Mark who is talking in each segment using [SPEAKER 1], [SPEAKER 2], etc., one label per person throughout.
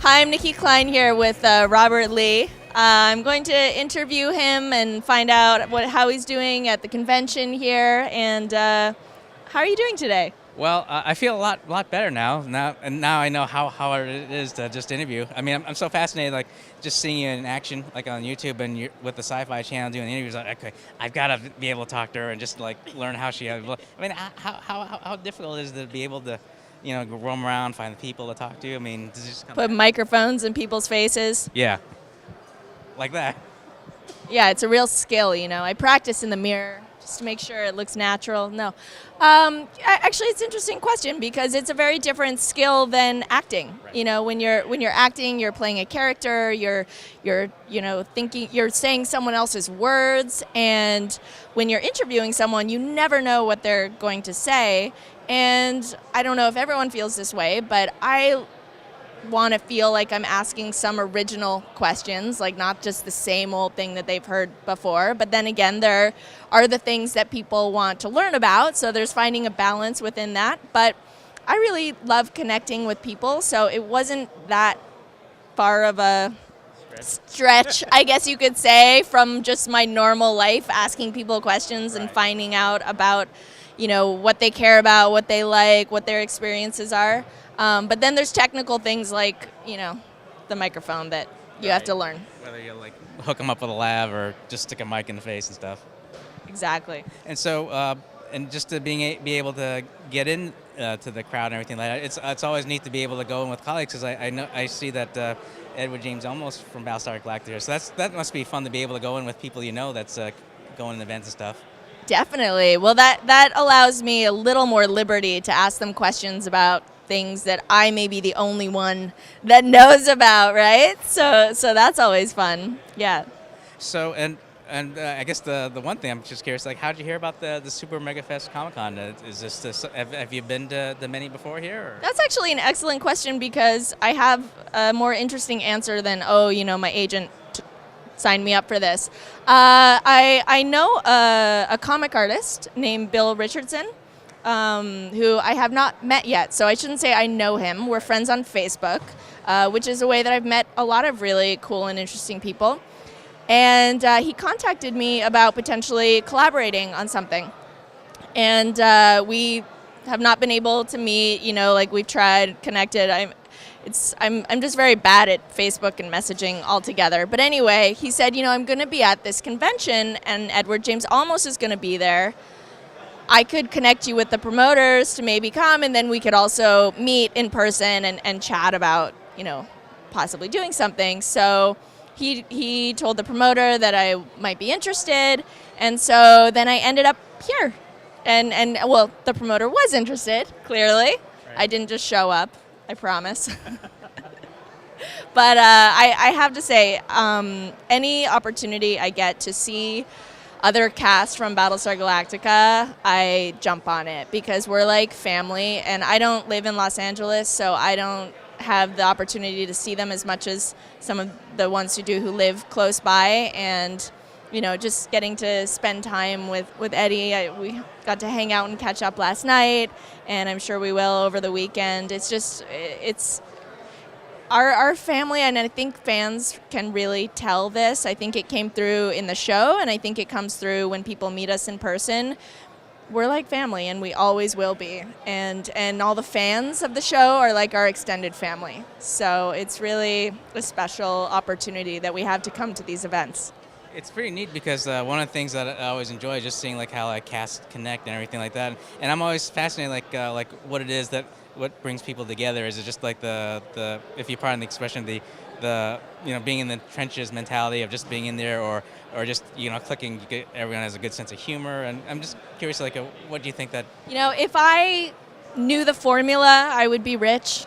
[SPEAKER 1] Hi, I'm Nicki Clyne here with Robert Lee. I'm going to interview him and find out how he's doing at the convention here. And how are you doing today?
[SPEAKER 2] Well, I feel a lot better now. Now I know how hard it is to just interview. I mean, I'm so fascinated, like just seeing you in action, like on YouTube and you're, with the Sci-Fi Channel doing the interviews. Like, okay, I've got to be able to talk to her and just like learn how she. I mean, how difficult is it to be able to, go roam around, find the people to talk to? I mean, does it just come
[SPEAKER 1] Put microphones in people's faces.
[SPEAKER 2] Yeah, like that.
[SPEAKER 1] Yeah, it's a real skill. I practice in the mirror just to make sure it looks natural. No, actually, it's an interesting question because it's a very different skill than acting.
[SPEAKER 2] Right.
[SPEAKER 1] When you're acting, you're playing a character. You're thinking. You're saying someone else's words, and when you're interviewing someone, you never know what they're going to say. And I don't know if everyone feels this way, but I want to feel like I'm asking some original questions, like not just the same old thing that they've heard before. But then again, there are the things that people want to learn about, so there's finding a balance within that. But I really love connecting with people, so it wasn't that far of a stretch, I guess you could say, from just my normal life, asking people questions and finding out about, what they care about, what they like, what their experiences are. But then there's technical things like, the microphone that you have to learn.
[SPEAKER 2] Whether you like hook them up with a lav or just stick a mic in the face and stuff.
[SPEAKER 1] Exactly.
[SPEAKER 2] And so, and just to be able to get in to the crowd and everything like that, it's always neat to be able to go in with colleagues because I see that Edward James Olmos from Battlestar Galactica. So that must be fun to be able to go in with people that's going to events and stuff.
[SPEAKER 1] Definitely. Well, that allows me a little more liberty to ask them questions about things that I may be the only one that knows about, right? So that's always fun. Yeah.
[SPEAKER 2] So and I guess the one thing I'm just curious, like, how did you hear about the SuperMegaFest Comic-con? Is this have you been to the many before here? Or?
[SPEAKER 1] That's actually an excellent question because I have a more interesting answer than my agent signed me up for this. I know a comic artist named Bill Richardson, who I have not met yet, so I shouldn't say I know him. We're friends on Facebook, which is a way that I've met a lot of really cool and interesting people. And he contacted me about potentially collaborating on something. And we have not been able to meet, we've tried, connected. I'm just very bad at Facebook and messaging altogether. But anyway, he said, I'm going to be at this convention, and Edward James Olmos is going to be there. I could connect you with the promoters to maybe come, and then we could also meet in person and chat about, possibly doing something. So he told the promoter that I might be interested, and so then I ended up here. And well, the promoter was interested, clearly. Right. I didn't just show up, I promise. But I have to say, any opportunity I get to see other cast from Battlestar Galactica, I jump on it because we're like family, and I don't live in Los Angeles, so I don't have the opportunity to see them as much as some of the ones who do who live close by. And just getting to spend time with Eddie. We got to hang out and catch up last night, and I'm sure we will over the weekend. It's our family, and I think fans can really tell this. I think it came through in the show, and I think it comes through when people meet us in person. We're like family, and we always will be. And all the fans of the show are like our extended family. So it's really a special opportunity that we have to come to these events.
[SPEAKER 2] It's pretty neat because one of the things that I always enjoy is just seeing like how cast connect and everything like that. And I'm always fascinated like what it is what brings people together. Is it just like the if you pardon the expression, the being in the trenches mentality of just being in there, or just clicking. Everyone has a good sense of humor, and I'm just curious, like, what do you think that?
[SPEAKER 1] If I knew the formula, I would be rich.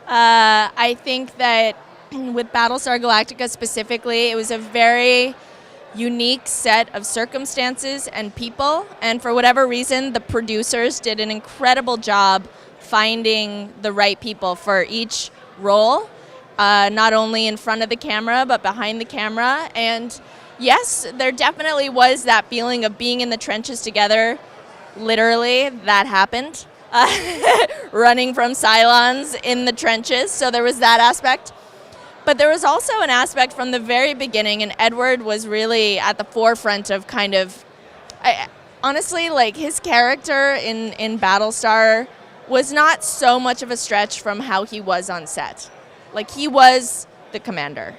[SPEAKER 1] I think that with Battlestar Galactica specifically, it was a very unique set of circumstances and people, and for whatever reason, the producers did an incredible job finding the right people for each role, not only in front of the camera, but behind the camera. And yes, there definitely was that feeling of being in the trenches together. Literally, that happened. Running from Cylons in the trenches, so there was that aspect. But there was also an aspect from the very beginning, and Edward was really at the forefront of kind of, honestly, like his character in Battlestar was not so much of a stretch from how he was on set. Like he was the commander,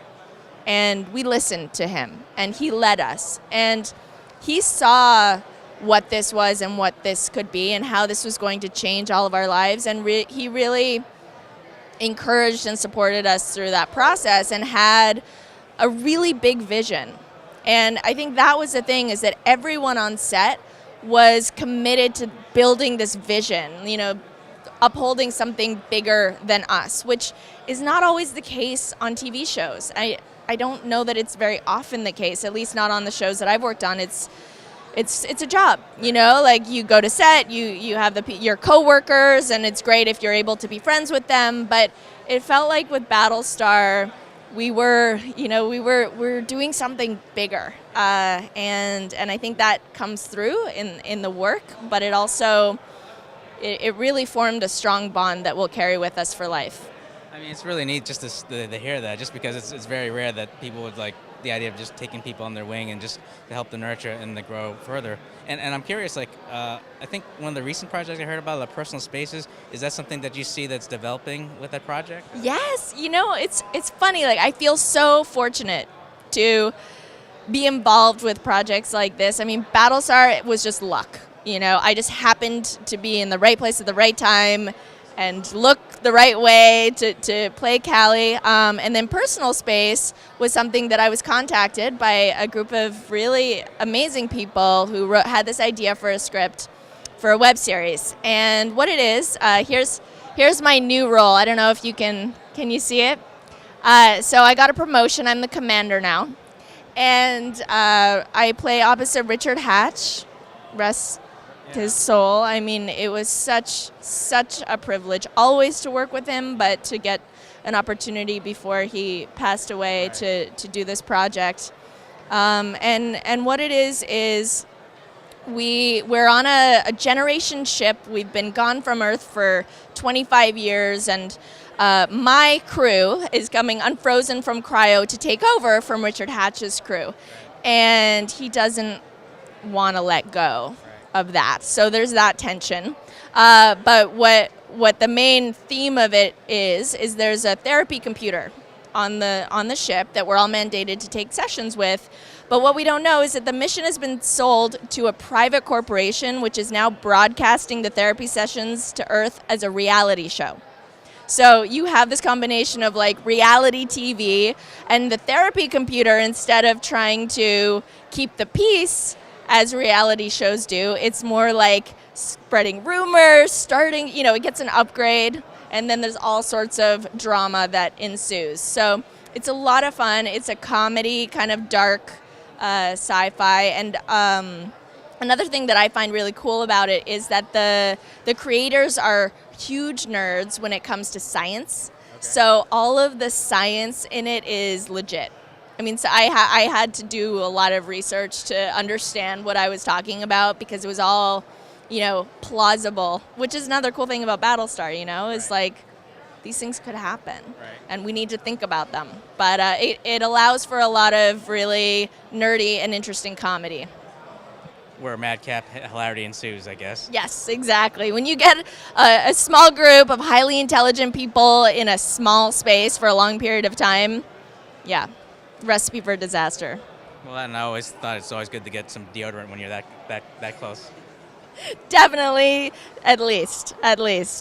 [SPEAKER 1] and we listened to him, and he led us, and he saw what this was and what this could be and how this was going to change all of our lives, and he really encouraged and supported us through that process and had a really big vision. And I think that was the thing, is that everyone on set was committed to building this vision, you know, upholding something bigger than us, which is not always the case on TV shows. I don't know that it's very often the case, at least not on the shows that I've worked on. It's a job, you know, like you go to set, you have your coworkers, and it's great if you're able to be friends with them. But it felt like with Battlestar, we were doing something bigger, and I think that comes through in the work. But it also it really formed a strong bond that we'll carry with us for life.
[SPEAKER 2] I mean, it's really neat just to hear that, just because it's very rare that people would like the idea of just taking people on their wing and just to help them nurture and to grow further. And I'm curious, like, I think one of the recent projects I heard about, the personal spaces, is that something that you see that's developing with that project?
[SPEAKER 1] Yes, you know, it's funny. Like, I feel so fortunate to be involved with projects like this. I mean, Battlestar was just luck. You know, I just happened to be in the right place at the right time and look the right way to play Callie. And then Personal Space was something that I was contacted by a group of really amazing people who had this idea for a script for a web series. And what it is, here's my new role. I don't know if you can you see it? So I got a promotion. I'm the commander now. And I play opposite Richard Hatch. Rest his soul. I mean, it was such a privilege always to work with him, but to get an opportunity before he passed away to do this project. And what it is we're on a generation ship. We've been gone from Earth for 25 years, and my crew is coming unfrozen from cryo to take over from Richard Hatch's crew, and he doesn't want to let go of that. So there's that tension. But what the main theme of it is there's a therapy computer on the ship that we're all mandated to take sessions with. But what we don't know is that the mission has been sold to a private corporation, which is now broadcasting the therapy sessions to Earth as a reality show. So you have this combination of like reality TV and the therapy computer. Instead of trying to keep the peace as reality shows do, it's more like spreading rumors, starting, you know, it gets an upgrade, and then there's all sorts of drama that ensues. So it's a lot of fun. It's a comedy, kind of dark sci-fi. And another thing that I find really cool about it is that the creators are huge nerds when it comes to science. Okay. So all of the science in it is legit. I mean, so I had to do a lot of research to understand what I was talking about, because it was all, you know, plausible, which is another cool thing about Battlestar, you know, is like these things could happen, and we need to think about them. But it allows for a lot of really nerdy and interesting comedy.
[SPEAKER 2] Where madcap hilarity ensues, I guess.
[SPEAKER 1] Yes, exactly. When you get a small group of highly intelligent people in a small space for a long period of time, yeah. Recipe for disaster.
[SPEAKER 2] Well, and I always thought it's always good to get some deodorant when you're that close.
[SPEAKER 1] Definitely, at least,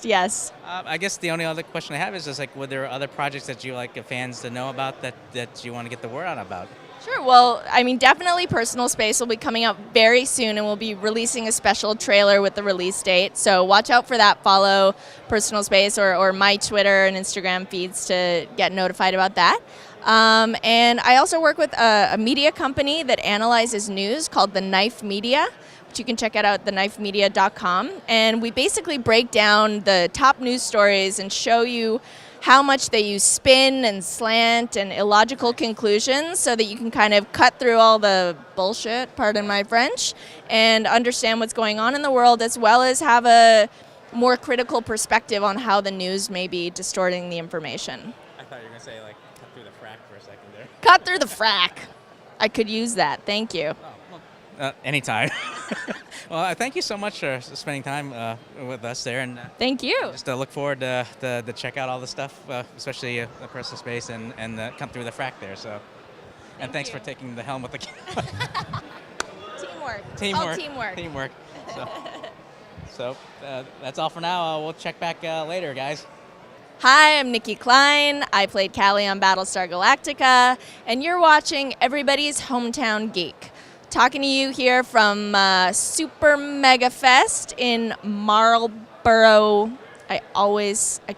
[SPEAKER 1] yes.
[SPEAKER 2] I guess the only other question I have is just like, were there other projects that you like fans to know about that you want to get the word out about?
[SPEAKER 1] Sure. Well, I mean, definitely Personal Space will be coming out very soon, and we'll be releasing a special trailer with the release date. So watch out for that. Follow Personal Space or my Twitter and Instagram feeds to get notified about that. And I also work with a media company that analyzes news called The Knife Media, which you can check out at theknifemedia.com. And we basically break down the top news stories and show you how much they use spin and slant and illogical conclusions so that you can kind of cut through all the bullshit, pardon my French, and understand what's going on in the world, as well as have a more critical perspective on how the news may be distorting the information.
[SPEAKER 2] I thought you were going to say, like, cut through the frack for a second there.
[SPEAKER 1] Cut through the frack. I could use that. Thank you.
[SPEAKER 2] Anytime. Well, thank you so much for spending time with us there, and
[SPEAKER 1] Thank you.
[SPEAKER 2] just look forward to check out all the stuff, especially the personal space and come through the frack there. So, and thanks
[SPEAKER 1] you.
[SPEAKER 2] for taking the helm with the camera.
[SPEAKER 1] Teamwork. All teamwork.
[SPEAKER 2] Teamwork. So that's all for now. We'll check back later, guys.
[SPEAKER 1] Hi, I'm Nicki Clyne. I played Callie on Battlestar Galactica, and you're watching Everybody's Hometown Geek. Talking to you here from SuperMegaFest in Marlborough. I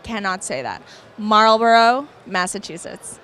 [SPEAKER 1] cannot say that. Marlborough, Massachusetts.